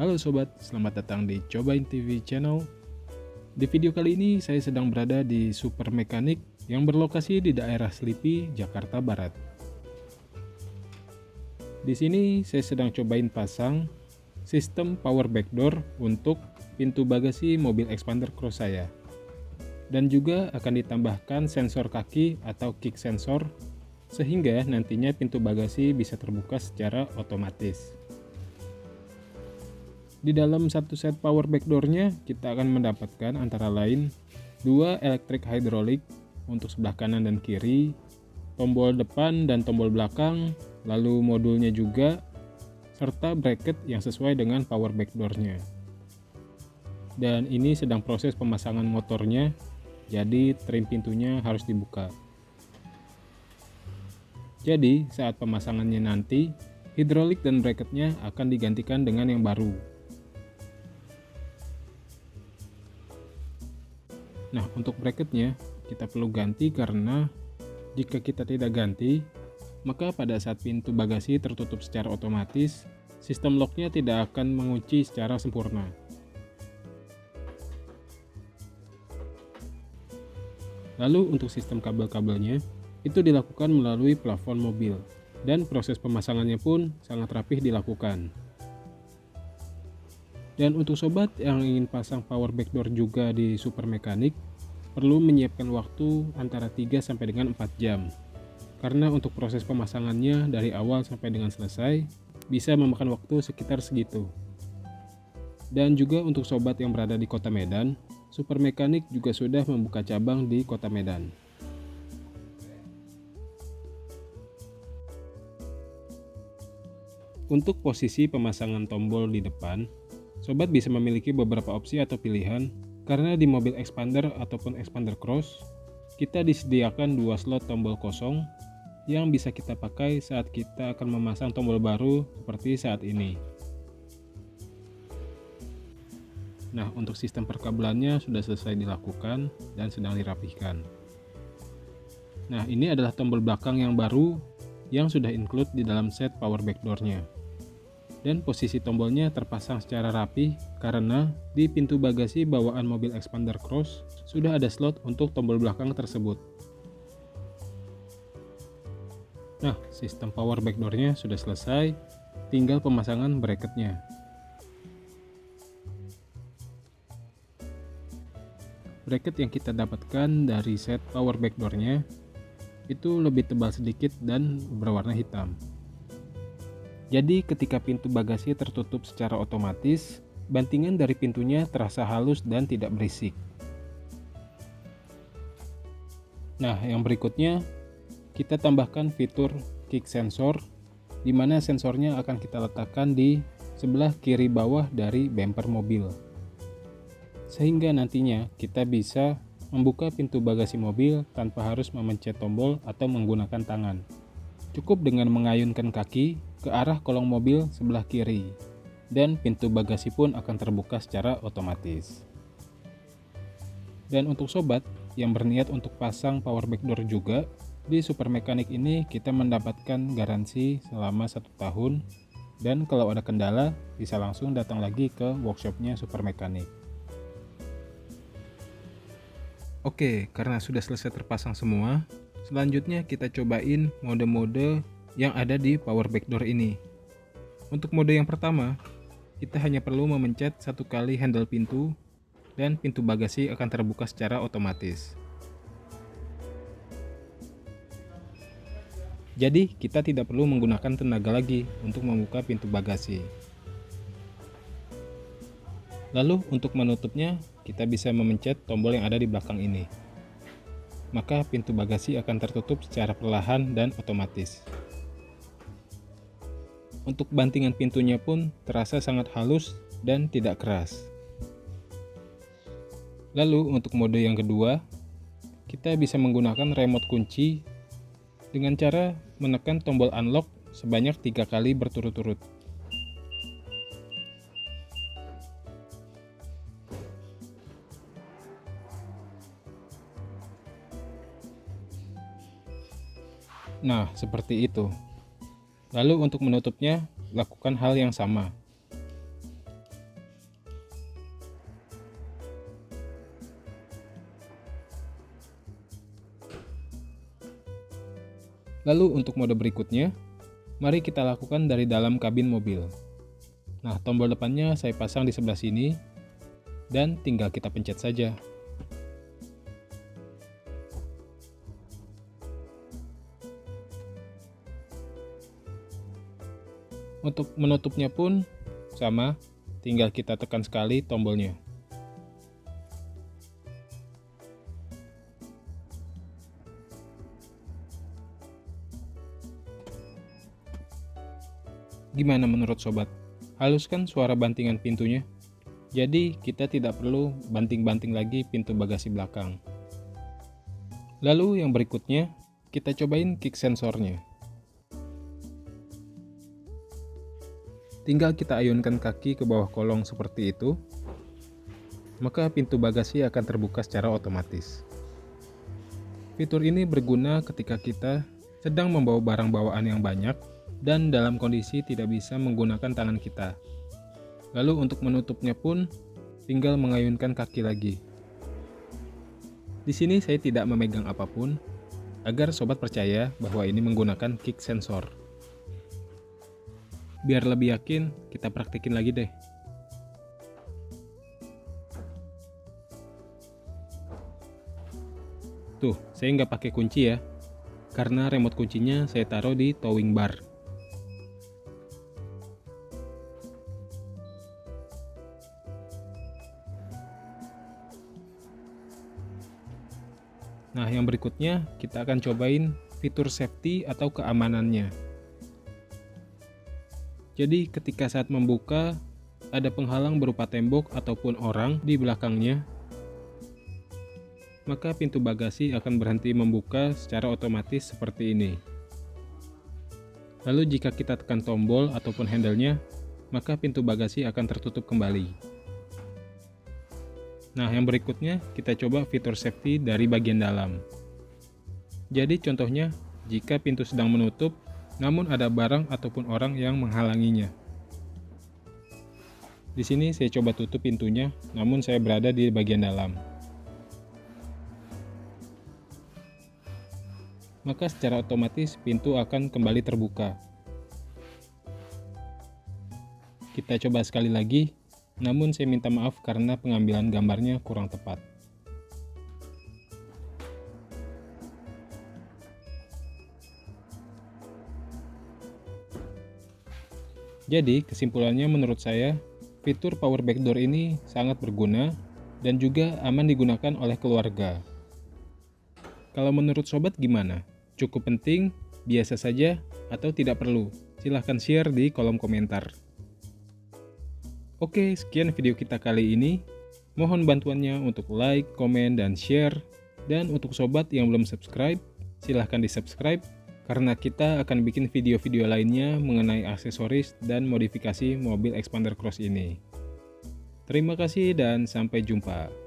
Halo sobat, selamat datang di Cobain TV Channel. Di video kali ini saya sedang berada di Super Mekanik yang berlokasi di daerah Selipi, Jakarta Barat. Di sini saya sedang cobain pasang sistem power backdoor untuk pintu bagasi mobil Expander Cross saya. Dan juga akan ditambahkan sensor kaki atau kick sensor sehingga nantinya pintu bagasi bisa terbuka secara otomatis. Di dalam satu set power backdoor-nya kita akan mendapatkan antara lain 2 elektrik hidrolik untuk sebelah kanan dan kiri, tombol depan dan tombol belakang, lalu modulnya juga, serta bracket yang sesuai dengan power backdoor-nya. Dan ini sedang proses pemasangan motornya, jadi trim pintunya harus dibuka. Jadi saat pemasangannya nanti, hidrolik dan bracketnya akan digantikan dengan yang baru. Nah, untuk bracketnya kita perlu ganti karena jika kita tidak ganti, maka pada saat pintu bagasi tertutup secara otomatis, sistem locknya tidak akan mengunci secara sempurna. Lalu untuk sistem kabel-kabelnya, itu dilakukan melalui plafon mobil, dan proses pemasangannya pun sangat rapih dilakukan. Dan untuk sobat yang ingin pasang power backdoor juga di Super Mekanik, perlu menyiapkan waktu antara 3 sampai dengan 4 jam. Karena untuk proses pemasangannya dari awal sampai dengan selesai, bisa memakan waktu sekitar segitu. Dan juga untuk sobat yang berada di Kota Medan, Super Mekanik juga sudah membuka cabang di Kota Medan. Untuk posisi pemasangan tombol di depan, sobat bisa memiliki beberapa opsi atau pilihan, karena di mobil Expander ataupun Expander Cross, kita disediakan 2 slot tombol kosong yang bisa kita pakai saat kita akan memasang tombol baru seperti saat ini. Nah, untuk sistem perkabelannya sudah selesai dilakukan dan sedang dirapihkan. Nah, ini adalah tombol belakang yang baru yang sudah include di dalam set power backdoor-nya. Dan posisi tombolnya terpasang secara rapi karena di pintu bagasi bawaan mobil Expander Cross sudah ada slot untuk tombol belakang tersebut. Nah, sistem power backdoor-nya sudah selesai, tinggal pemasangan bracketnya. Bracket yang kita dapatkan dari set power backdoor-nya itu lebih tebal sedikit dan berwarna hitam. Jadi ketika pintu bagasi tertutup secara otomatis, bantingan dari pintunya terasa halus dan tidak berisik. Nah, yang berikutnya kita tambahkan fitur kick sensor, di mana sensornya akan kita letakkan di sebelah kiri bawah dari bumper mobil. Sehingga nantinya kita bisa membuka pintu bagasi mobil tanpa harus memencet tombol atau menggunakan tangan. Cukup dengan mengayunkan kaki ke arah kolong mobil sebelah kiri, dan pintu bagasi pun akan terbuka secara otomatis. Dan untuk sobat yang berniat untuk pasang power backdoor juga, di Super Mekanik ini kita mendapatkan garansi selama 1 tahun, dan kalau ada kendala bisa langsung datang lagi ke workshopnya Super Mekanik. Oke, karena sudah selesai terpasang semua, selanjutnya kita cobain mode-mode yang ada di power backdoor ini. Untuk mode yang pertama, kita hanya perlu memencet 1 kali handle pintu dan pintu bagasi akan terbuka secara otomatis. Jadi kita tidak perlu menggunakan tenaga lagi untuk membuka pintu bagasi. Lalu untuk menutupnya, kita bisa memencet tombol yang ada di belakang ini. Maka pintu bagasi akan tertutup secara perlahan dan otomatis. Untuk bantingan pintunya pun terasa sangat halus dan tidak keras. Lalu untuk mode yang kedua, kita bisa menggunakan remote kunci dengan cara menekan tombol unlock sebanyak 3 kali berturut-turut. Nah, seperti itu. Lalu untuk menutupnya, lakukan hal yang sama. Lalu untuk mode berikutnya, mari kita lakukan dari dalam kabin mobil. Nah, tombol depannya saya pasang di sebelah sini, dan tinggal kita pencet saja. Untuk menutupnya pun sama, tinggal kita tekan sekali tombolnya. Gimana menurut sobat? Halus kan suara bantingan pintunya? Jadi kita tidak perlu banting-banting lagi pintu bagasi belakang. Lalu yang berikutnya, kita cobain kick sensornya. Tinggal kita ayunkan kaki ke bawah kolong seperti itu, maka pintu bagasi akan terbuka secara otomatis. Fitur ini berguna ketika kita sedang membawa barang bawaan yang banyak dan dalam kondisi tidak bisa menggunakan tangan kita. Lalu untuk menutupnya pun tinggal mengayunkan kaki lagi. Di sini saya tidak memegang apapun agar sobat percaya bahwa ini menggunakan kick sensor. Biar lebih yakin, kita praktekin lagi deh. Tuh, saya nggak pakai kunci ya, karena remote kuncinya saya taruh di towing bar. Nah, yang berikutnya kita akan cobain fitur safety atau keamanannya. Jadi ketika saat membuka, ada penghalang berupa tembok ataupun orang di belakangnya, maka pintu bagasi akan berhenti membuka secara otomatis seperti ini. Lalu jika kita tekan tombol ataupun handle-nya, maka pintu bagasi akan tertutup kembali. Nah, yang berikutnya kita coba fitur safety dari bagian dalam. Jadi contohnya, jika pintu sedang menutup, namun ada barang ataupun orang yang menghalanginya. Di sini saya coba tutup pintunya, namun saya berada di bagian dalam. Maka secara otomatis pintu akan kembali terbuka. Kita coba sekali lagi, namun saya minta maaf karena pengambilan gambarnya kurang tepat. Jadi kesimpulannya menurut saya, fitur power backdoor ini sangat berguna dan juga aman digunakan oleh keluarga. Kalau menurut sobat gimana? Cukup penting, biasa saja, atau tidak perlu? Silahkan share di kolom komentar. Oke, sekian video kita kali ini. Mohon bantuannya untuk like, komen, dan share. Dan untuk sobat yang belum subscribe, silahkan di-subscribe karena kita akan bikin video-video lainnya mengenai aksesoris dan modifikasi mobil Xpander Cross ini. Terima kasih dan sampai jumpa.